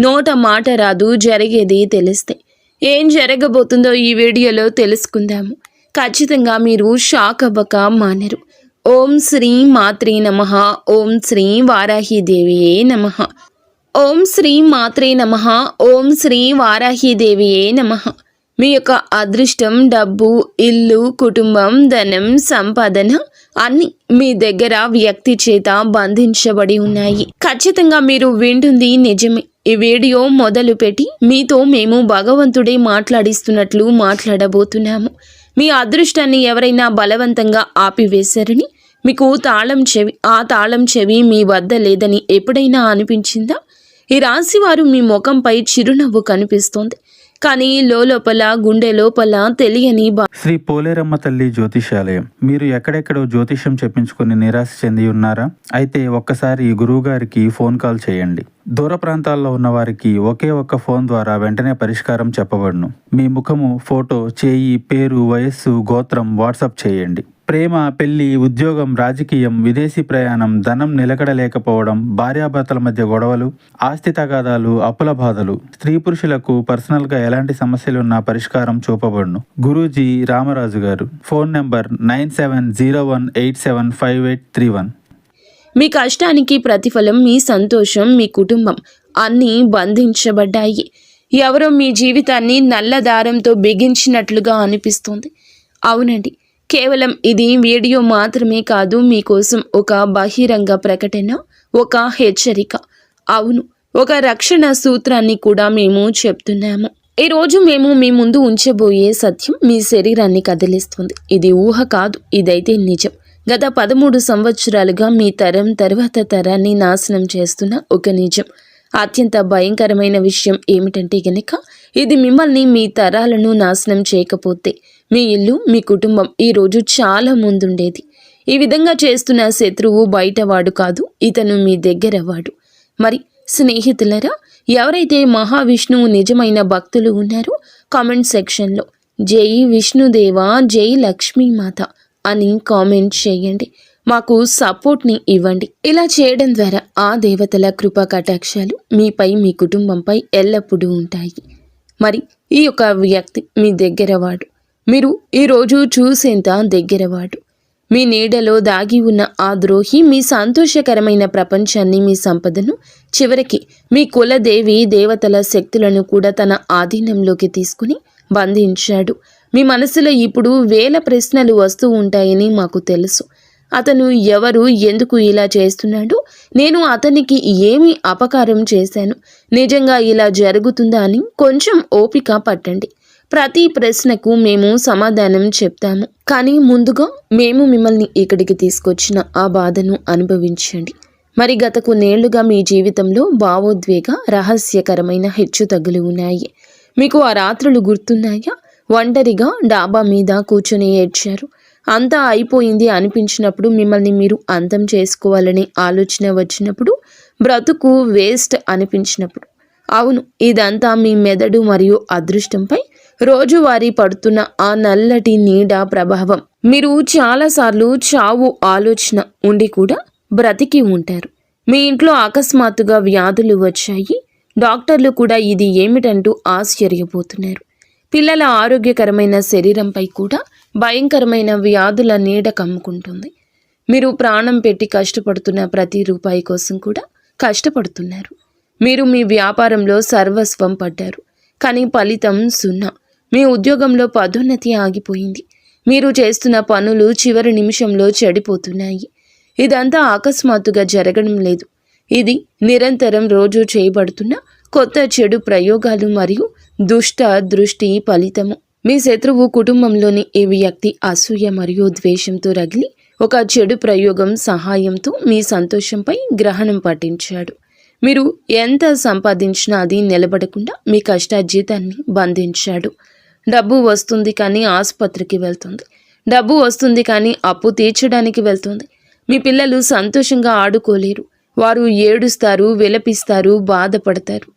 నోట మాట రాదు, జరిగేది తెలిస్తే. ఏం జరగబోతుందో ఈ వీడియోలో తెలుసుకుందాము. ఖచ్చితంగా మీరు షాక్ అవ్వక మానరు. ఓం శ్రీ మాత్రే నమః. ఓం శ్రీ వారాహీదేవియే నమః. ఓం శ్రీ మాత్రే నమః. ఓం శ్రీ వారాహీదేవియే నమః. మీ యొక్క అదృష్టం, డబ్బు, ఇల్లు, కుటుంబం, ధనం, సంపాదన అన్ని మీ దగ్గర వ్యక్తి చేత బంధించబడి ఉన్నాయి. ఖచ్చితంగా మీరు వింటుంది నిజమే. ఈ వీడియో మొదలు పెట్టి మీతో మేము భగవంతుడే మాట్లాడిస్తున్నట్లు మాట్లాడబోతున్నాము. మీ అదృష్టాన్ని ఎవరైనా బలవంతంగా ఆపివేశారని, మీకు ఆ తాళం చెవి మీ వద్ద లేదని ఎప్పుడైనా అనిపించిందా? ఈ రాశి వారు మీ ముఖంపై చిరునవ్వు కనిపిస్తోంది, కానీ లోపల గుండె లోపల తెలియని శ్రీ పోలేరమ్మ తల్లి జ్యోతిషాలయం. మీరు ఎక్కడెక్కడో జ్యోతిషం చెప్పించుకుని నిరాశ చెంది ఉన్నారా? అయితే ఒక్కసారి గురువు గారికి ఫోన్ కాల్ చేయండి. దూర ప్రాంతాల్లో ఉన్న వారికి ఒకే ఒక్క ఫోన్ ద్వారా వెంటనే పరిష్కారం చెప్పబడును. మీ ముఖము, ఫోటో, చేయి, పేరు, వయస్సు, గోత్రం వాట్సాప్ చేయండి. ప్రేమ, పెళ్లి, ఉద్యోగం, రాజకీయం, విదేశీ ప్రయాణం, ధనం నిలకడలేకపోవడం, భార్యాభర్తల మధ్య గొడవలు, ఆస్తి తగాదాలు, అప్పుల బాధలు, స్త్రీ పురుషులకు పర్సనల్గా ఎలాంటి సమస్యలున్నా పరిష్కారం చూపబడును. గురూజీ రామరాజు గారు. Phone number 9701875831. మీ కష్టానికి ప్రతిఫలం మీ సంతోషం, మీ కుటుంబం అన్నీ బంధించబడ్డాయి. ఎవరో మీ జీవితాన్ని నల్ల దారంతో బిగించినట్లుగా అనిపిస్తుంది. అవునండి, కేవలం ఇది వీడియో మాత్రమే కాదు, మీకోసం ఒక బహిరంగ ప్రకటన, ఒక హెచ్చరిక. అవును, ఒక రక్షణ సూత్రాన్ని కూడా మేము చెప్తున్నాము. ఈరోజు మేము మీ ముందు ఉంచబోయే సత్యం మీ శరీరాన్ని కదిలిస్తుంది. ఇది ఊహ కాదు, ఇదైతే నిజం. గత 13 సంవత్సరాలుగా మీ తరం తర్వాత తరాన్ని నాశనం చేస్తున్న ఒక నిజం. అత్యంత భయంకరమైన విషయం ఏమిటంటే గనక, ఇది మిమ్మల్ని, మీ తరాలను నాశనం చేయకపోతే మీ ఇల్లు, మీ కుటుంబం ఈరోజు చాలా ముందుండేది. ఈ విధంగా చేస్తున్న శత్రువు బయటవాడు కాదు, ఇతను మీ దగ్గర వాడు. మరి స్నేహితులరా, ఎవరైతే మహావిష్ణువు నిజమైన భక్తులు ఉన్నారో కామెంట్ సెక్షన్లో జై విష్ణుదేవా, జై లక్ష్మీమాత అని కామెంట్ చేయండి. మాకు సపోర్ట్ని ఇవ్వండి. ఇలా చేయడం ద్వారా ఆ దేవతల కృపా కటాక్షాలు మీపై, మీ కుటుంబంపై ఎల్లప్పుడూ ఉంటాయి. మరి ఈ యొక్క వ్యక్తి మీ దగ్గరవాడు. మీరు ఈరోజు చూసేంత దగ్గరవాడు. మీ నీడలో దాగి ఉన్న ఆ ద్రోహి మీ సంతోషకరమైన ప్రపంచాన్ని, మీ సంపదను, చివరికి మీ కులదేవి దేవతల శక్తులను కూడా తన ఆధీనంలోకి తీసుకుని బంధించాడు. మీ మనసులో ఇప్పుడు 1000 ప్రశ్నలు వస్తూ ఉంటాయని మాకు తెలుసు. అతను ఎవరు, ఎందుకు ఇలా చేస్తున్నాడు, నేను అతనికి ఏమి అపకారం చేశాను, నిజంగా ఇలా జరుగుతుందా అని కొంచెం ఓపిక పట్టండి. ప్రతి ప్రశ్నకు మేము సమాధానం చెప్తాము. కానీ ముందుగా మేము మిమ్మల్ని ఇక్కడికి తీసుకొచ్చిన ఆ బాధను అనుభవించండి. మరి గత కొన్నేళ్లుగా మీ జీవితంలో భావోద్వేగ, రహస్యకరమైన హెచ్చుతగ్గులు ఉన్నాయి. మీకు ఆ రాత్రులు గుర్తున్నాయా? ఒంటరిగా డాబా మీద కూర్చొని ఏడ్చారు. అంతా అయిపోయింది అనిపించినప్పుడు, మిమ్మల్ని మీరు అంతం చేసుకోవాలనే ఆలోచన వచ్చినప్పుడు, బ్రతుకు వేస్ట్ అనిపించినప్పుడు. అవును, ఇదంతా మీ మెదడు మరియు అదృష్టంపై రోజువారీ పడుతున్న ఆ నల్లటి నీడ ప్రభావం. మీరు చాలాసార్లు చావు ఆలోచన ఉండి కూడా బ్రతికి ఉంటారు. మీ ఇంట్లో అకస్మాత్తుగా వ్యాధులు వచ్చాయి. డాక్టర్లు కూడా ఇది ఏమిటంటూ ఆశ్చర్యపోతున్నారు. పిల్లల ఆరోగ్యకరమైన శరీరంపై కూడా భయంకరమైన వ్యాధుల నీడ కమ్ముకుంటుంది. మీరు ప్రాణం పెట్టి కష్టపడుతున్న ప్రతి రూపాయి కోసం కూడా కష్టపడుతున్నారు. మీరు మీ వ్యాపారంలో సర్వస్వం పడ్డారు, కానీ ఫలితం 0. మీ ఉద్యోగంలో పదోన్నతి ఆగిపోయింది. మీరు చేస్తున్న పనులు చివరి నిమిషంలో చెడిపోతున్నాయి. ఇదంతా అకస్మాత్తుగా జరగడం లేదు. ఇది నిరంతరం రోజు చేయబడుతున్న కొత్త చెడు ప్రయోగాలు మరియు దుష్ట దృష్టి ఫలితము. మీ శత్రువు కుటుంబంలోని ఈ వ్యక్తి అసూయ మరియు ద్వేషంతో రగిలి ఒక చెడు ప్రయోగం సహాయంతో మీ సంతోషంపై గ్రహణం పట్టించాడు. మీరు ఎంత సంపాదించినా అది నిలబడకుండా మీ కష్టార్జితాన్ని బంధించాడు. డబ్బు వస్తుంది కానీ ఆసుపత్రికి వెళ్తుంది. డబ్బు వస్తుంది కానీ అప్పు తీర్చడానికి వెళ్తుంది. మీ పిల్లలు సంతోషంగా ఆడుకోలేరు. వారు ఏడుస్తారు, విలపిస్తారు, బాధపడతారు.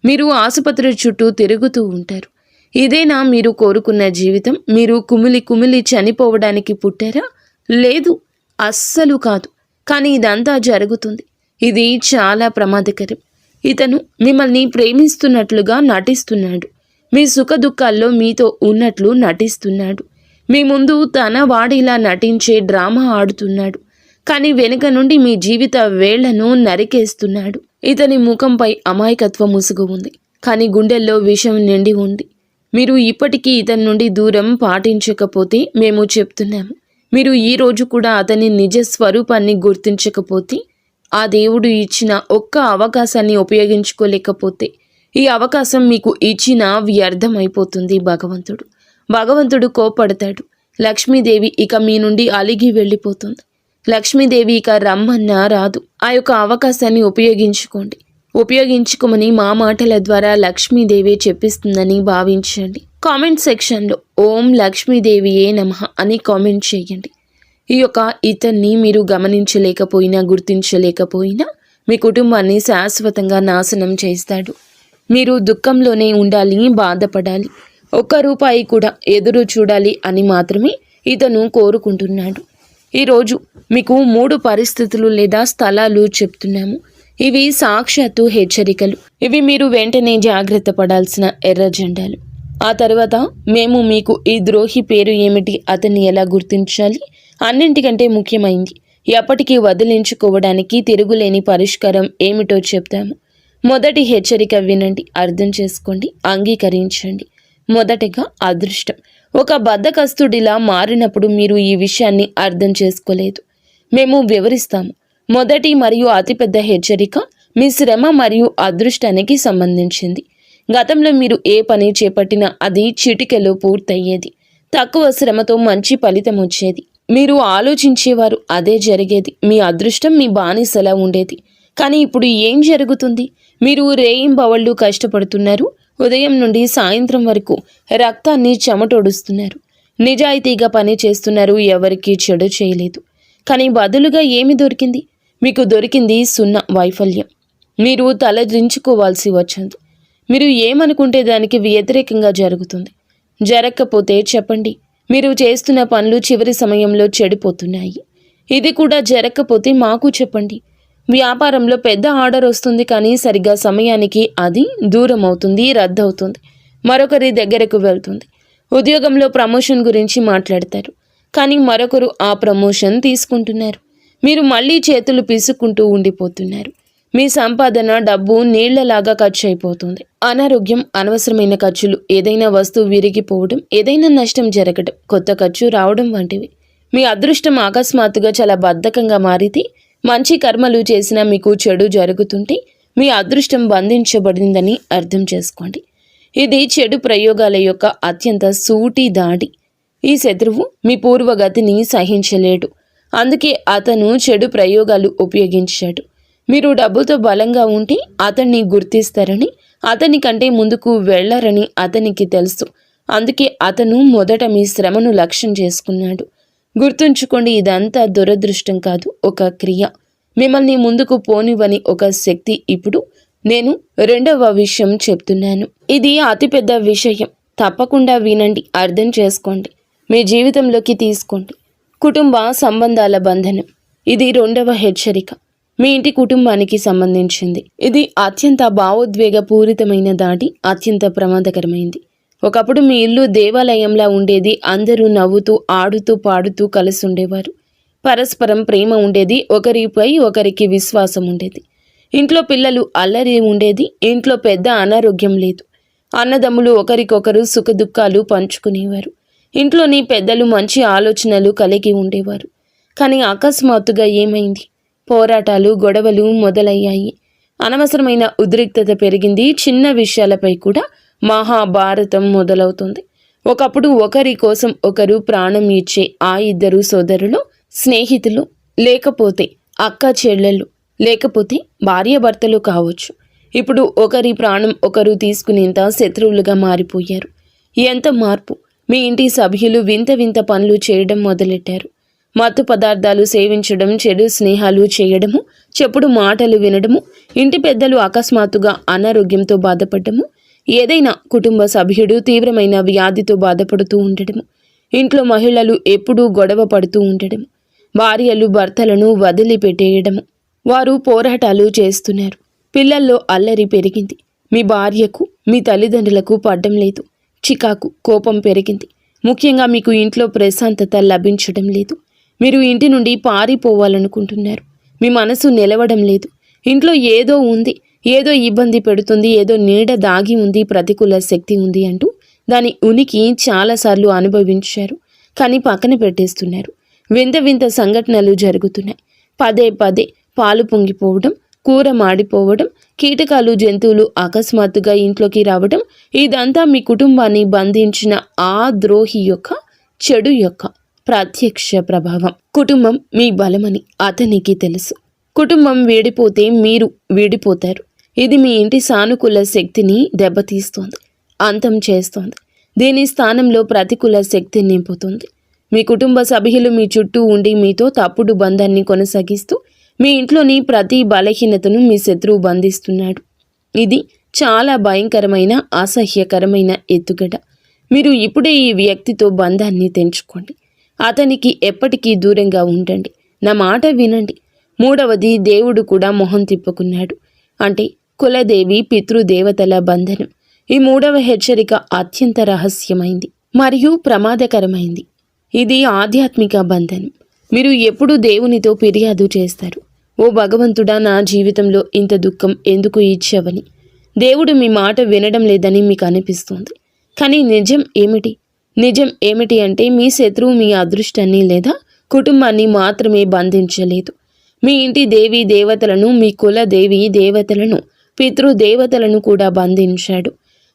మీరు ఆసుపత్రి చుట్టూ తిరుగుతూ ఉంటారు. ఇదేనా మీరు కోరుకున్న జీవితం? మీరు కుమిలి చనిపోవడానికి పుట్టారా? లేదు, అస్సలు కాదు. కానీ ఇదంతా జరుగుతుంది. ఇది చాలా ప్రమాదకరం. ఇతను మిమ్మల్ని ప్రేమిస్తున్నట్లుగా నటిస్తున్నాడు. మీ సుఖదుఖాల్లో మీతో ఉన్నట్లు నటిస్తున్నాడు. మీ ముందు తన వాడిలా నటించే డ్రామా ఆడుతున్నాడు. కానీ వెనుక నుండి మీ జీవిత వేళ్లను నరికేస్తున్నాడు. ఇతని ముఖంపై అమాయకత్వ ముసుగు ఉంది, కానీ గుండెల్లో విషం నిండి ఉంది. మీరు ఇప్పటికీ ఇతని నుండి దూరం పాటించకపోతే మేము చెప్తున్నాము. మీరు ఈ రోజు కూడా అతని నిజ స్వరూపాన్ని గుర్తించకపోతే, ఆ దేవుడు ఇచ్చిన ఒక్క అవకాశాన్ని ఉపయోగించుకోలేకపోతే, ఈ అవకాశం మీకు ఇచ్చిన వ్యర్థమైపోతుంది. భగవంతుడు కోపడతాడు. లక్ష్మీదేవి ఇక మీ నుండి అలిగి వెళ్ళిపోతుంది. లక్ష్మీదేవి ఇక రమ్మన్నా రాదు. ఆ యొక్క అవకాశాన్ని ఉపయోగించుకోమని మా మాటల ద్వారా లక్ష్మీదేవి చెప్పిస్తుందని భావించండి. కామెంట్ సెక్షన్లో ఓం లక్ష్మీదేవియే నమః అని కామెంట్ చేయండి. ఈ యొక్క ఇతన్ని మీరు గమనించలేకపోయినా, గుర్తించలేకపోయినా మీ కుటుంబాన్ని శాశ్వతంగా నాశనం చేస్తాడు. మీరు దుఃఖంలోనే ఉండాలి, బాధపడాలి, ఒక్క రూపాయి కూడా ఎదురు చూడాలి అని మాత్రమే ఇతను కోరుకుంటున్నాడు. ఈరోజు మీకు 3 పరిస్థితులు లేదా స్థలాలు చెప్తున్నాము. ఇవి సాక్షాత్తు హెచ్చరికలు. ఇవి మీరు వెంటనే జాగ్రత్త పడాల్సిన ఎర్ర జెండాలు. ఆ తర్వాత మేము మీకు ఈ ద్రోహి పేరు ఏమిటి, అతన్ని ఎలా గుర్తించాలి, అన్నింటికంటే ముఖ్యమైంది ఎప్పటికీ వదిలించుకోవడానికి తిరుగులేని పరిష్కారం ఏమిటో చెప్తాము. మొదటి హెచ్చరిక వినండి, అర్థం చేసుకోండి, అంగీకరించండి. మొదటగా అదృష్టం. ఒక బద్ధకస్తుడిలా మారినప్పుడు మీరు ఈ విషయాన్ని అర్థం చేసుకోలేదు. మేము వివరిస్తాము. మొదటి మరియు అతిపెద్ద హెచ్చరిక మీ శ్రమ మరియు అదృష్టానికి సంబంధించింది. గతంలో మీరు ఏ పని చేపట్టినా అది చిటికెలో పూర్తయ్యేది. తక్కువ శ్రమతో మంచి ఫలితం వచ్చేది. మీరు ఆలోచించేవారు, అదే జరిగేది. మీ అదృష్టం మీ బానిసలా ఉండేది. కానీ ఇప్పుడు ఏం జరుగుతుంది? మీరు రేయింబవళ్ళు కష్టపడుతున్నారు. ఉదయం నుండి సాయంత్రం వరకు రక్తాన్ని చెమటోడుస్తున్నారు. నిజాయితీగా పని చేస్తున్నారు. ఎవరికీ చెడు చేయలేదు. కానీ బదులుగా ఏమి దొరికింది? మీకు దొరికింది 0 వైఫల్యం. మీరు తలదించుకోవాల్సి వచ్చింది. మీరు ఏమనుకుంటే దానికి వ్యతిరేకంగా జరుగుతుంది. జరగకపోతే చెప్పండి. మీరు చేస్తున్న పనులు చివరి సమయంలో చెడిపోతున్నాయి. ఇది కూడా జరగకపోతే మాకు చెప్పండి. వ్యాపారంలో పెద్ద ఆర్డర్ వస్తుంది, కానీ సరిగ్గా సమయానికి అది దూరం అవుతుంది, రద్దవుతుంది, మరొకరి దగ్గరకు వెళ్తుంది. ఉద్యోగంలో ప్రమోషన్ గురించి మాట్లాడతారు, కానీ మరొకరు ఆ ప్రమోషన్ తీసుకుంటున్నారు. మీరు మళ్ళీ చేతులు పీసుకుంటూ ఉండిపోతున్నారు. మీ సంపాదన, డబ్బు నీళ్లలాగా ఖర్చు అయిపోతుంది. అనారోగ్యం, అనవసరమైన ఖర్చులు, ఏదైనా వస్తువు విరిగిపోవడం, ఏదైనా నష్టం జరగడం, కొత్త ఖర్చు రావడం వంటివి. మీ అదృష్టం అకస్మాత్తుగా చాలా బద్ధకంగా మారితే, మంచి కర్మలు చేసినా మీకు చెడు జరుగుతుంటే మీ అదృష్టం బంధించబడిందని అర్థం చేసుకోండి. ఇది చెడు ప్రయోగాల యొక్క అత్యంత సూటి దాడి. ఈ శత్రువు మీ పూర్వగతిని సహించలేడు. అందుకే అతను చెడు ప్రయోగాలు ఉపయోగించాడు. మీరు డబ్బుతో బలంగా ఉంటే అతన్ని గుర్తిస్తారని, అతని కంటే ముందుకు వెళ్లారని అతనికి తెలుసు. అందుకే అతను మొదట మీ శ్రమను లక్ష్యం చేసుకున్నాడు. గుర్తుంచుకోండి, ఇదంతా దురదృష్టం కాదు, ఒక క్రియ. మిమ్మల్ని ముందుకు పోనివ్వని ఒక శక్తి. ఇప్పుడు నేను 2వ విషయం చెప్తున్నాను. ఇది అతిపెద్ద విషయం. తప్పకుండా వినండి, అర్థం చేసుకోండి, మీ జీవితంలోకి తీసుకోండి. కుటుంబ సంబంధాల బంధనం. ఇది 2వ హెచ్చరిక. మీ ఇంటి కుటుంబానికి సంబంధించింది. ఇది అత్యంత భావోద్వేగపూరితమైన దాడి, అత్యంత ప్రమాదకరమైంది. ఒకప్పుడు మీ ఇల్లు దేవాలయంలా ఉండేది. అందరూ నవ్వుతూ, ఆడుతూ, పాడుతూ కలిసి ఉండేవారు. పరస్పరం ప్రేమ ఉండేది. ఒకరిపై ఒకరికి విశ్వాసం ఉండేది. ఇంట్లో పిల్లలు అల్లరి ఉండేది. ఇంట్లో పెద్ద అనారోగ్యం లేదు. అన్నదమ్ములు ఒకరికొకరు సుఖదుఖాలు పంచుకునేవారు. ఇంట్లోని పెద్దలు మంచి ఆలోచనలు కలిగి ఉండేవారు. కానీ అకస్మాత్తుగా ఏమైంది? పోరాటాలు, గొడవలు మొదలయ్యాయి. అనవసరమైన ఉద్రిక్తత పెరిగింది. చిన్న విషయాలపై కూడా మహాభారతం మొదలవుతుంది. ఒకప్పుడు ఒకరి కోసం ఒకరు ప్రాణం ఇచ్చే ఆ 2 సోదరులు, స్నేహితులు, లేకపోతే అక్క చెల్లెళ్ళు, లేకపోతే భార్యాభర్తలు కావచ్చు. ఇప్పుడు ఒకరి ప్రాణం ఒకరు తీసుకునేంత శత్రువులుగా మారిపోయారు. ఎంత మార్పు! మీ ఇంటి సభ్యులు వింత వింత పనులు చేయడం మొదలెట్టారు. మత్తు పదార్థాలు సేవించడం, చెడు స్నేహాలు చేయడము, చెప్పుడు మాటలు వినడము, ఇంటి పెద్దలు అకస్మాత్తుగా అనారోగ్యంతో బాధపడము, ఏదైనా కుటుంబ సభ్యుడు తీవ్రమైన వ్యాధితో బాధపడుతూ ఉండడము, ఇంట్లో మహిళలు ఎప్పుడూ గొడవ పడుతూ ఉండడము, భార్యలు భర్తలను వదిలిపెట్టేయడము. వారు పోరాటాలు చేస్తున్నారు. పిల్లల్లో అల్లరి పెరిగింది. మీ భార్యకు మీ తల్లిదండ్రులకు పడ్డం లేదు. చికాకు, కోపం పెరిగింది. ముఖ్యంగా మీకు ఇంట్లో ప్రశాంతత లభించడం లేదు. మీరు ఇంటి నుండి పారిపోవాలనుకుంటున్నారు. మీ మనసు నిలవడం లేదు. ఇంట్లో ఏదో ఉంది, ఏదో ఇబ్బంది పెడుతుంది, ఏదో నీడ దాగి ఉంది, ప్రతికూల శక్తి ఉంది అంటూ దాని ఉనికి చాలాసార్లు అనుభవించారు. కానీ పక్కన పెట్టేస్తున్నారు. వింత వింత సంఘటనలు జరుగుతున్నాయి. పదే పదే పాలు పొంగిపోవడం, కూర మాడిపోవడం, కీటకాలు, జంతువులు అకస్మాత్తుగా ఇంట్లోకి రావడం, ఇదంతా మీ కుటుంబాన్ని బంధించిన ఆ ద్రోహి యొక్క చెడు యొక్క ప్రత్యక్ష ప్రభావం. కుటుంబం మీ బలమని అతనికి తెలుసు. కుటుంబం వీడిపోతే మీరు వీడిపోతారు. ఇది మీ ఇంటి సానుకూల శక్తిని దెబ్బతీస్తోంది, అంతం చేస్తోంది. దీని స్థానంలో ప్రతికూల శక్తి నింపుతుంది. మీ కుటుంబ సభ్యులు మీ చుట్టూ ఉండి మీతో తప్పుడు బంధాన్ని కొనసాగిస్తూ మీ ఇంట్లోని ప్రతి బలహీనతను మీ శత్రువు బంధిస్తున్నాడు. ఇది చాలా భయంకరమైన, అసహ్యకరమైన ఎత్తుగడ. మీరు ఇప్పుడే ఈ వ్యక్తితో బంధాన్ని తెంచుకోండి. అతనికి ఎప్పటికీ దూరంగా ఉండండి. నా మాట వినండి. మూడవది, దేవుడు కూడా మొహం తిప్పుకున్నాడు. అంటే కులదేవి, పితృదేవతల బంధనం. ఈ మూడవ హెచ్చరిక అత్యంత రహస్యమైంది మరియు ప్రమాదకరమైంది. ఇది ఆధ్యాత్మిక బంధనం. మీరు ఎప్పుడు దేవునితో ఫిర్యాదు చేస్తారు, ఓ భగవంతుడా, నా జీవితంలో ఇంత దుఃఖం ఎందుకు ఇచ్చావని. దేవుడు మీ మాట వినడం లేదని మీకు అనిపిస్తుంది. కానీ నిజం ఏమిటి? నిజం ఏమిటి అంటే మీ శత్రువు మీ అదృష్టాన్ని లేదా కుటుంబాన్ని మాత్రమే బంధించలేదు. మీ ఇంటి దేవీ దేవతలను, మీ కుల దేవీ దేవతలను, పితృదేవతలను కూడా బంధించాడు.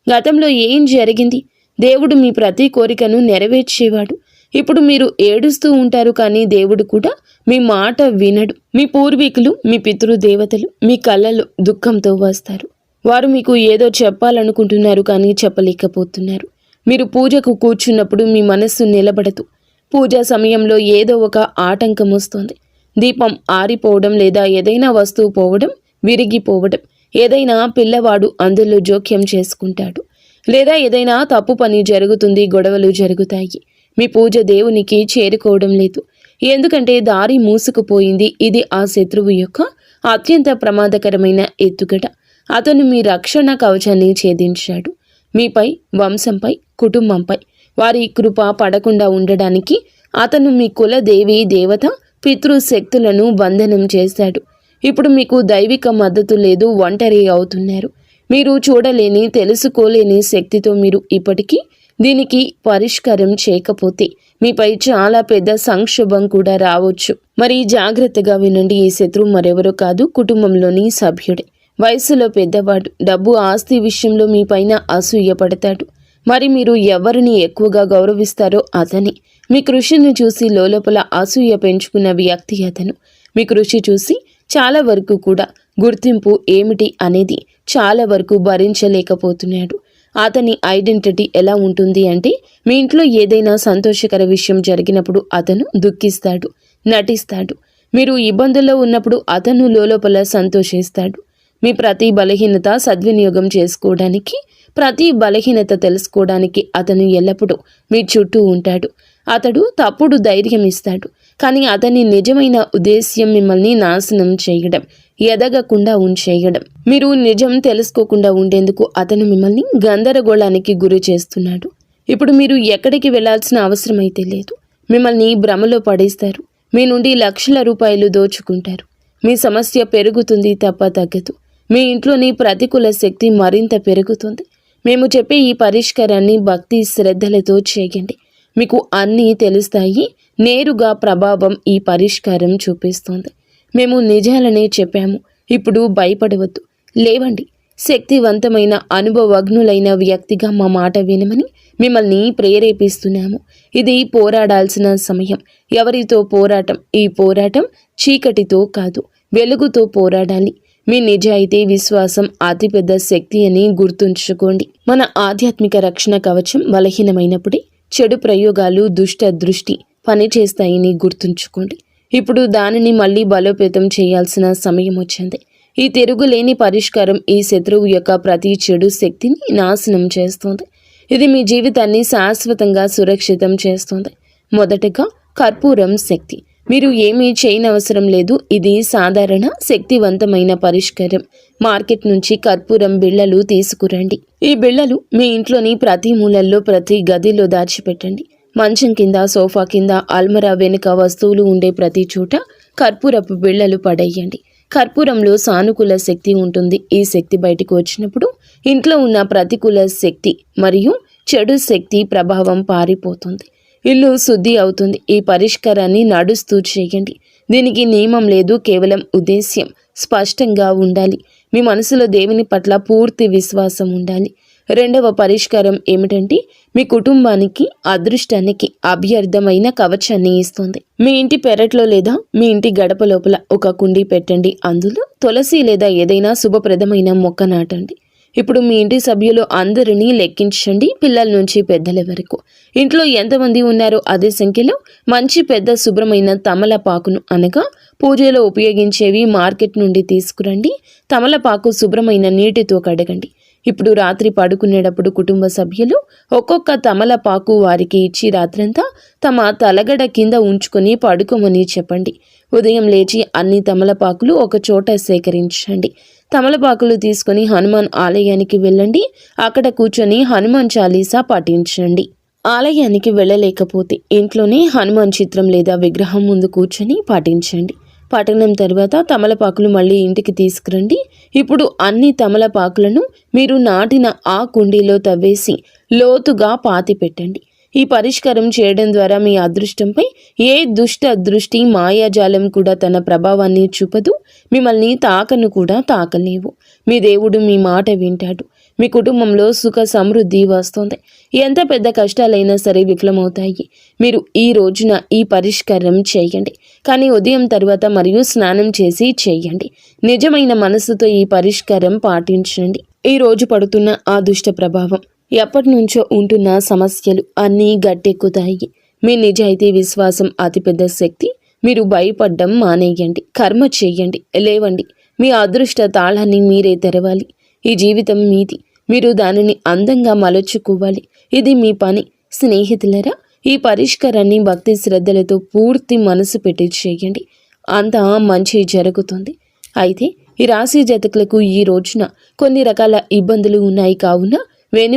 గతంలో ఏం జరిగింది? దేవుడు మీ ప్రతి కోరికను నెరవేర్చేవాడు. ఇప్పుడు మీరు ఏడుస్తూ ఉంటారు, కానీ దేవుడు కూడా మీ మాట వినడు. మీ పూర్వీకులు, మీ పితృదేవతలు మీ కళ్ళలో దుఃఖంతో వస్తారు. వారు మీకు ఏదో చెప్పాలనుకుంటున్నారు, కానీ చెప్పలేకపోతున్నారు. మీరు పూజకు కూర్చున్నప్పుడు మీ మనస్సు నిలబడదు. పూజా సమయంలో ఏదో ఒక ఆటంకం వస్తుంది. దీపం ఆరిపోవడం, లేదా ఏదైనా వస్తువు పోవడం, విరిగిపోవడం, ఏదైనా పిల్లవాడు అందులో జోక్యం చేసుకుంటాడు, లేదా ఏదైనా తప్పు పని జరుగుతుంది, గొడవలు జరుగుతాయి. మీ పూజ దేవునికి చేరుకోవడం లేదు, ఎందుకంటే దారి మూసుకుపోయింది. ఇది ఆ శత్రువు యొక్క అత్యంత ప్రమాదకరమైన ఎత్తుగడ. అతను మీ రక్షణ కవచాన్ని ఛేదించాడు. మీపై, వంశంపై, కుటుంబంపై వారి కృప పడకుండా ఉండడానికి అతను మీ కుల దేవి దేవత, పితృశక్తులను బంధనం చేశాడు. ఇప్పుడు మీకు దైవిక మద్దతు లేదు, ఒంటరి అవుతున్నారు. మీరు చూడలేని, తెలుసుకోలేని శక్తితో మీరు ఇప్పటికీ దీనికి పరిష్కారం చేయకపోతే మీపై చాలా పెద్ద సంక్షోభం కూడా రావచ్చు. మరి జాగ్రత్తగా వినండి. ఈ శత్రువు మరెవరో కాదు, కుటుంబంలోని సభ్యుడే. వయసులో పెద్దవాడు. డబ్బు, ఆస్తి విషయంలో మీ పైన అసూయ పడతాడు. మరి మీరు ఎవరిని ఎక్కువగా గౌరవిస్తారో అతని. మీ కృషిని చూసి లోపల అసూయ పెంచుకున్న వ్యక్తి అతను. మీ కృషి చూసి చాలా వరకు కూడా గుర్తింపు ఏమిటి అనేది చాలా వరకు భరించలేకపోతున్నాడు. అతని ఐడెంటిటీ ఎలా ఉంటుంది అంటే, మీ ఇంట్లో ఏదైనా సంతోషకర విషయం జరిగినప్పుడు అతను దుఃఖిస్తాడు, నటిస్తాడు. మీరు ఇబ్బందుల్లో ఉన్నప్పుడు అతను లోపల సంతోషిస్తాడు. మీ ప్రతి బలహీనత సద్వినియోగం చేసుకోవడానికి, ప్రతి బలహీనత తెలుసుకోవడానికి అతను ఎల్లప్పుడూ మీ చుట్టూ ఉంటాడు. అతడు తప్పుడు ధైర్యం ఇస్తాడు, కానీ అతని నిజమైన ఉద్దేశ్యం మిమ్మల్ని నాశనం చేయడం, ఎదగకుండా ఉంచేయడం. మీరు నిజం తెలుసుకోకుండా ఉండేందుకు అతను మిమ్మల్ని గందరగోళానికి గురి చేస్తున్నాడు. ఇప్పుడు మీరు ఎక్కడికి వెళ్లాల్సిన అవసరం అయితే లేదు. మిమ్మల్ని భ్రమలో పడేస్తారు. మీ నుండి లక్షల రూపాయలు దోచుకుంటారు. మీ సమస్య పెరుగుతుంది తప్ప తగ్గదు. మీ ఇంట్లోని ప్రతికూల శక్తి మరింత పెరుగుతుంది. మేము చెప్పే ఈ పరిష్కారాన్ని భక్తి శ్రద్ధలతో చేయండి. మీకు అన్నీ తెలుస్తాయి. నేరుగా ప్రభావం ఈ పరిష్కారం చూపిస్తుంది. మేము నిజాలనే చెప్పాము. ఇప్పుడు భయపడవద్దు. లేవండి. శక్తివంతమైన, అనుభవజ్ఞులైన వ్యక్తిగా మా మాట వినమని మిమ్మల్ని ప్రేరేపిస్తున్నాము. ఇది పోరాడాల్సిన సమయం. ఎవరితో పోరాటం? ఈ పోరాటం చీకటితో కాదు, వెలుగుతో పోరాడాలి. మీ నిజాయితీ, విశ్వాసం అతిపెద్ద శక్తి అని గుర్తుంచుకోండి. మన ఆధ్యాత్మిక రక్షణ కవచం బలహీనమైనప్పుడే చెడు ప్రయోగాలు, దుష్ట దృష్టి పనిచేస్తాయని గుర్తుంచుకోండి. ఇప్పుడు దానిని మళ్ళీ బలోపేతం చేయాల్సిన సమయం వచ్చింది. ఈ తిరుగులేని పరిష్కారం ఈ శత్రువు యొక్క ప్రతి చెడు శక్తిని నాశనం చేస్తుంది. ఇది మీ జీవితాన్ని శాశ్వతంగా సురక్షితం చేస్తుంది. మొదటగా కర్పూరం శక్తి. మీరు ఏమీ చేయనవసరం లేదు. ఇది సాధారణ శక్తివంతమైన పరిష్కారం. మార్కెట్ నుంచి కర్పూరం బిళ్ళలు తీసుకురండి. ఈ బిళ్ళలు మీ ఇంట్లోని ప్రతి మూలల్లో ప్రతి గదిలో దాచిపెట్టండి. మంచం కింద, సోఫా కింద, అల్మరా వెనుక వస్తువులు ఉండే ప్రతి చోట కర్పూరపు బిళ్ళలు పడేయండి. కర్పూరంలో సానుకూల శక్తి ఉంటుంది. ఈ శక్తి బయటకు వచ్చినప్పుడు ఇంట్లో ఉన్న ప్రతికూల శక్తి మరియు చెడు శక్తి ప్రభావం పారిపోతుంది. ఇల్లు శుద్ధి అవుతుంది. ఈ పరిష్కారాన్ని నడుస్తూ చేయండి. దీనికి నియమం లేదు, కేవలం ఉద్దేశ్యం స్పష్టంగా ఉండాలి. మీ మనసులో దేవుని పట్ల పూర్తి విశ్వాసం ఉండాలి. రెండవ పరిష్కారం ఏమిటంటే, మీ కుటుంబానికి అదృష్టానికి అభ్యర్థమైన కవచాన్ని ఇస్తుంది. మీ ఇంటి పెరట్లో లేదా మీ ఇంటి గడప లోపల ఒక కుండీ పెట్టండి. అందులో తులసి లేదా ఏదైనా శుభప్రదమైన మొక్క నాటండి. ఇప్పుడు మీ ఇంటి సభ్యులు అందరినీ లెక్కించండి, పిల్లల నుంచి పెద్దల వరకు. ఇంట్లో ఎంతమంది ఉన్నారో అదే సంఖ్యలో మంచి పెద్ద శుభ్రమైన తమలపాకును, అనగా పూజలో ఉపయోగించేవి, మార్కెట్ నుండి తీసుకురండి. తమలపాకు శుభ్రమైన నీటితో కడగండి. ఇప్పుడు రాత్రి పడుకునేటప్పుడు కుటుంబ సభ్యులు ఒక్కొక్క తమలపాకు వారికి ఇచ్చి రాత్రంతా తమ తలగడ కింద ఉంచుకొని పడుకోమని చెప్పండి. ఉదయం లేచి అన్ని తమలపాకులు ఒక చోట సేకరించండి. తమలపాకులు తీసుకొని హనుమాన్ ఆలయానికి వెళ్ళండి. అక్కడ కూర్చొని హనుమాన్ చాలీసా పఠించండి. ఆలయానికి వెళ్ళలేకపోతే ఇంట్లోనే హనుమాన్ చిత్రం లేదా విగ్రహం ముందు కూర్చొని పఠించండి. పఠనం తర్వాత తమలపాకులు మళ్ళీ ఇంటికి తీసుకురండి. ఇప్పుడు అన్ని తమలపాకులను మీరు నాటిన ఆ కుండీలో తవ్వేసి లోతుగా పాతి పెట్టండి. ఈ పరిష్కారం చేయడం ద్వారా మీ అదృష్టంపై ఏ దుష్ట దృష్టి, మాయాజాలం కూడా తన ప్రభావాన్ని చూపదు. మిమ్మల్ని తాకను కూడా తాకలేవు. మీ దేవుడు మీ మాట వింటాడు. మీ కుటుంబంలో సుఖ సమృద్ధి వస్తుంది. ఎంత పెద్ద కష్టాలైనా సరే విఫలమవుతాయి. మీరు ఈ రోజున ఈ పరిష్కారం చేయండి, కానీ ఉదయం తర్వాత మరియు స్నానం చేసి చేయండి. నిజమైన మనసుతో ఈ పరిష్కారం పాటించండి. ఈ రోజు పడుతున్న ఆ దుష్ట ప్రభావం, ఎప్పటి నుంచో ఉంటున్న సమస్యలు అన్నీ గట్టెక్కుతాయి. మీ నిజాయితీ, విశ్వాసం అతిపెద్ద శక్తి. మీరు భయపడ్డం మానేయండి. కర్మ చేయండి, లేవండి. మీ అదృష్ట తాళాన్ని మీరే తెరవాలి. ఈ జీవితం మీది. మీరు దానిని అందంగా మలుచుకోవాలి. ఇది మీ పని. స్నేహితులరా, ఈ పరిష్కారాన్ని భక్తి శ్రద్ధలతో పూర్తి మనసు పెట్టి చేయండి. అంతా మంచి జరుగుతుంది. అయితే ఈ రాశి జాతకులకు ఈ రోజున కొన్ని రకాల ఇబ్బందులు ఉన్నాయి. కావున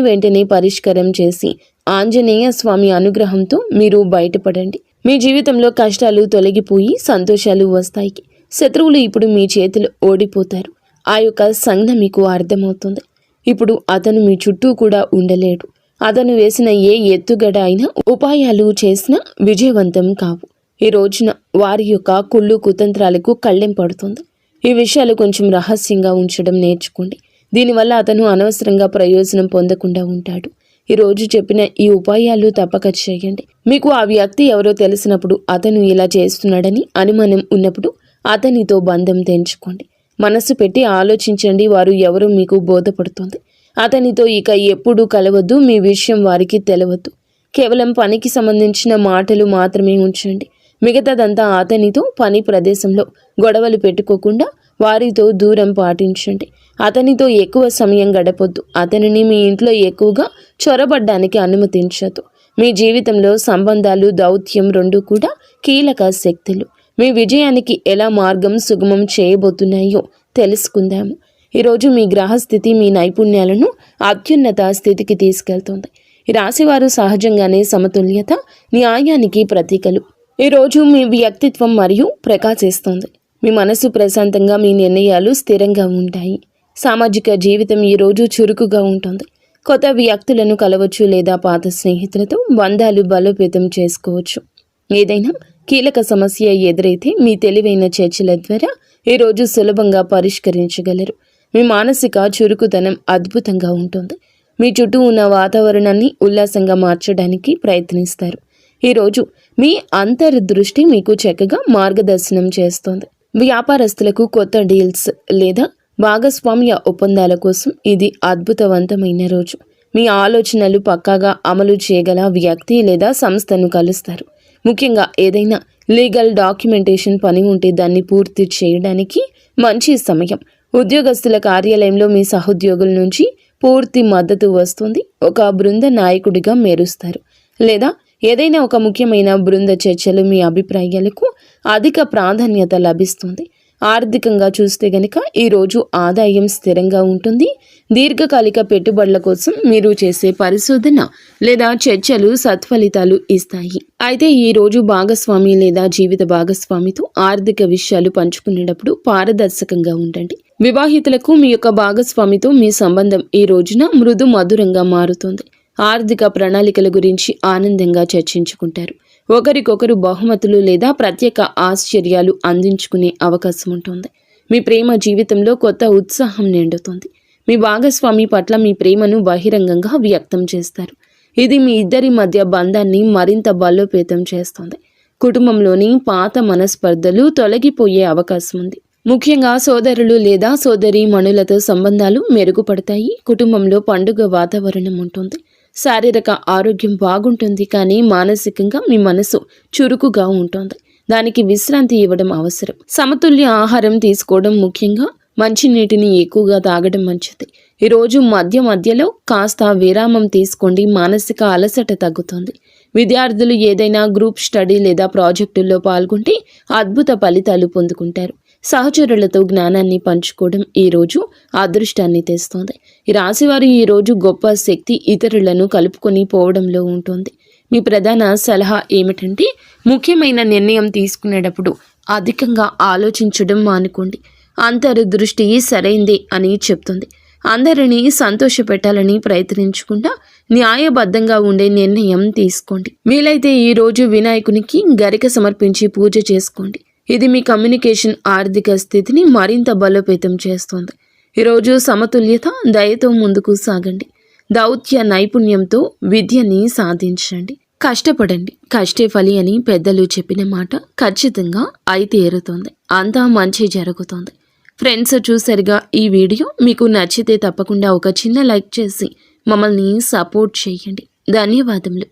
వెంటనే పరిష్కారం చేసి ఆంజనేయ స్వామి అనుగ్రహంతో మీరు బయటపడండి. మీ జీవితంలో కష్టాలు తొలగిపోయి సంతోషాలు వస్తాయి. శత్రువులు ఇప్పుడు మీ చేతులు ఓడిపోతారు. ఆ యొక్క సంజ్ఞ మీకు అర్థమవుతుంది. ఇప్పుడు అతను మీ చుట్టూ కూడా ఉండలేడు. అతను వేసిన ఏ ఎత్తుగడ అయినా, ఉపాయాలు చేసినా విజయవంతం కావు. ఈ రోజున వారి యొక్క కుళ్ళు కుతంత్రాలకు కళ్ళెం పడుతుంది. ఈ విషయాలు కొంచెం రహస్యంగా ఉంచడం నేర్చుకోండి. దీనివల్ల అతను అనవసరంగా ప్రయోజనం పొందకుండా ఉంటాడు. ఈ రోజు చెప్పిన ఈ ఉపాయాలు తప్పక చేయండి. మీకు ఆ వ్యక్తి ఎవరో తెలిసినప్పుడు, అతను ఇలా చేస్తున్నాడని అనుమానం ఉన్నప్పుడు అతనితో బంధం తెంచుకోండి. మనసు పెట్టి ఆలోచించండి. వారు ఎవరో మీకు బోధపడుతుంది. అతనితో ఇక ఎప్పుడూ కలవద్దు. మీ విషయం వారికి తెలవద్దు. కేవలం పనికి సంబంధించిన మాటలు మాత్రమే ఉంచండి. మిగతాదంతా అతనితో పని ప్రదేశంలో గొడవలు పెట్టుకోకుండా వారితో దూరం పాటించండి. అతనితో ఎక్కువ సమయం గడపొద్దు. అతనిని మీ ఇంట్లో ఎక్కువగా చొరబడ్డానికి అనుమతించదు. మీ జీవితంలో సంబంధాలు, దౌత్యం రెండూ కూడా కీలక శక్తులు. మీ విజయానికి ఎలా మార్గం సుగమం చేయబోతున్నాయో తెలుసుకుందాము. ఈరోజు మీ గ్రహస్థితి మీ నైపుణ్యాలను అత్యున్నత స్థితికి తీసుకెళ్తుంది. ఈ రాశివారు సహజంగానే సమతుల్యత, న్యాయానికి ప్రతీకలు. ఈరోజు మీ వ్యక్తిత్వం మరియు ప్రకాశిస్తుంది. మీ మనసు ప్రశాంతంగా, మీ నిర్ణయాలు స్థిరంగా ఉంటాయి. సామాజిక జీవితం ఈరోజు చురుకుగా ఉంటుంది. కొత్త వ్యక్తులను కలవచ్చు లేదా పాత స్నేహితులతో బంధాలు బలోపేతం చేసుకోవచ్చు. ఏదైనా కీలక సమస్య ఎదురైతే మీ తెలివైన చర్చల ద్వారా ఈరోజు సులభంగా పరిష్కరించగలరు. మీ మానసిక చురుకుతనం అద్భుతంగా ఉంటుంది. మీ చుట్టూ ఉన్న వాతావరణాన్ని ఉల్లాసంగా మార్చడానికి ప్రయత్నిస్తారు. ఈరోజు మీ అంతర్దృష్టి మీకు చక్కగా మార్గదర్శనం చేస్తుంది. వ్యాపారస్తులకు కొత్త డీల్స్ లేదా భాగస్వామ్య ఒప్పందాల కోసం ఇది అద్భుతవంతమైన రోజు. మీ ఆలోచనలు పక్కాగా అమలు చేయగల వ్యక్తి లేదా సంస్థను కలుస్తారు. ముఖ్యంగా ఏదైనా లీగల్ డాక్యుమెంటేషన్ పని ఉంటే దాన్ని పూర్తి చేయడానికి మంచి సమయం. ఉద్యోగస్తుల కార్యాలయంలో మీ సహోద్యోగుల నుంచి పూర్తి మద్దతు వస్తుంది. ఒక బృంద నాయకుడిగా మెరుస్తారు. లేదా ఏదైనా ఒక ముఖ్యమైన బృంద చర్చలు మీ అభిప్రాయాలకు అధిక ప్రాధాన్యత లభిస్తుంది. ఆర్థికంగా చూస్తే గనుక ఈరోజు ఆదాయం స్థిరంగా ఉంటుంది. దీర్ఘకాలిక పెట్టుబడుల కోసం మీరు చేసే పరిశోధన లేదా చర్చలు సత్ఫలితాలు ఇస్తాయి. అయితే ఈరోజు భాగస్వామి లేదా జీవిత భాగస్వామితో ఆర్థిక విషయాలు పంచుకునేటప్పుడు పారదర్శకంగా ఉండండి. వివాహితులకు మీ యొక్క భాగస్వామితో మీ సంబంధం ఈ రోజున మృదు మధురంగా మారుతుంది. ఆర్థిక ప్రణాళికల గురించి ఆనందంగా చర్చించుకుంటారు. ఒకరికొకరు బహుమతులు లేదా ప్రత్యేక ఆశ్చర్యాలు అందించుకునే అవకాశం ఉంటుంది. మీ ప్రేమ జీవితంలో కొత్త ఉత్సాహం నిండుతుంది. మీ భాగస్వామి పట్ల మీ ప్రేమను బహిరంగంగా వ్యక్తం చేస్తారు. ఇది మీ ఇద్దరి మధ్య బంధాన్ని మరింత బలోపేతం చేస్తుంది. కుటుంబంలోని పాత మనస్పర్ధలు తొలగిపోయే అవకాశం ఉంది. ముఖ్యంగా సోదరులు లేదా సోదరీమణులతో సంబంధాలు మెరుగుపడతాయి. కుటుంబంలో పండుగ వాతావరణం ఉంటుంది. శారీరక ఆరోగ్యం బాగుంటుంది, కానీ మానసికంగా మీ మనసు చురుకుగా ఉంటుంది. దానికి విశ్రాంతి ఇవ్వడం అవసరం. సమతుల్య ఆహారం తీసుకోవడం, ముఖ్యంగా మంచినీటిని ఎక్కువగా తాగడం మంచిది. ఈరోజు మధ్యలో కాస్త విరామం తీసుకోండి. మానసిక అలసట తగ్గుతుంది. విద్యార్థులు ఏదైనా గ్రూప్ స్టడీ లేదా ప్రాజెక్టుల్లో పాల్గొంటే అద్భుత ఫలితాలు పొందుకుంటారు. సహచరులతో జ్ఞానాన్ని పంచుకోవడం ఈరోజు అదృష్టాన్ని తెస్తుంది. ఈ రాశివారు ఈరోజు గొప్ప శక్తి ఇతరులను కలుపుకొని పోవడంలో ఉంటుంది. మీ ప్రధాన సలహా ఏమిటంటే, ముఖ్యమైన నిర్ణయం తీసుకునేటప్పుడు అధికంగా ఆలోచించడం మానుకోండి. అంతర్దృష్టి సరైందే అని చెప్తుంది. అందరినీ సంతోషపెట్టాలని ప్రయత్నించకుండా న్యాయబద్ధంగా ఉండే నిర్ణయం తీసుకోండి. వీలైతే ఈరోజు వినాయకునికి గరిక సమర్పించి పూజ చేసుకోండి. ఇది మీ కమ్యూనికేషన్ ఆర్థిక స్థితిని మరింత బలోపేతం చేస్తుంది. ఈరోజు సమతుల్యత, దయతో ముందుకు సాగండి. దౌత్య నైపుణ్యంతో విద్యని సాధించండి. కష్టపడండి, కష్టే ఫలి అని పెద్దలు చెప్పిన మాట ఖచ్చితంగా అయి తీరుతుంది. అంతా మంచి జరుగుతుంది. ఫ్రెండ్స్, చూసారుగా ఈ వీడియో. మీకు నచ్చితే తప్పకుండా ఒక చిన్న లైక్ చేసి మమ్మల్ని సపోర్ట్ చేయండి. ధన్యవాదములు.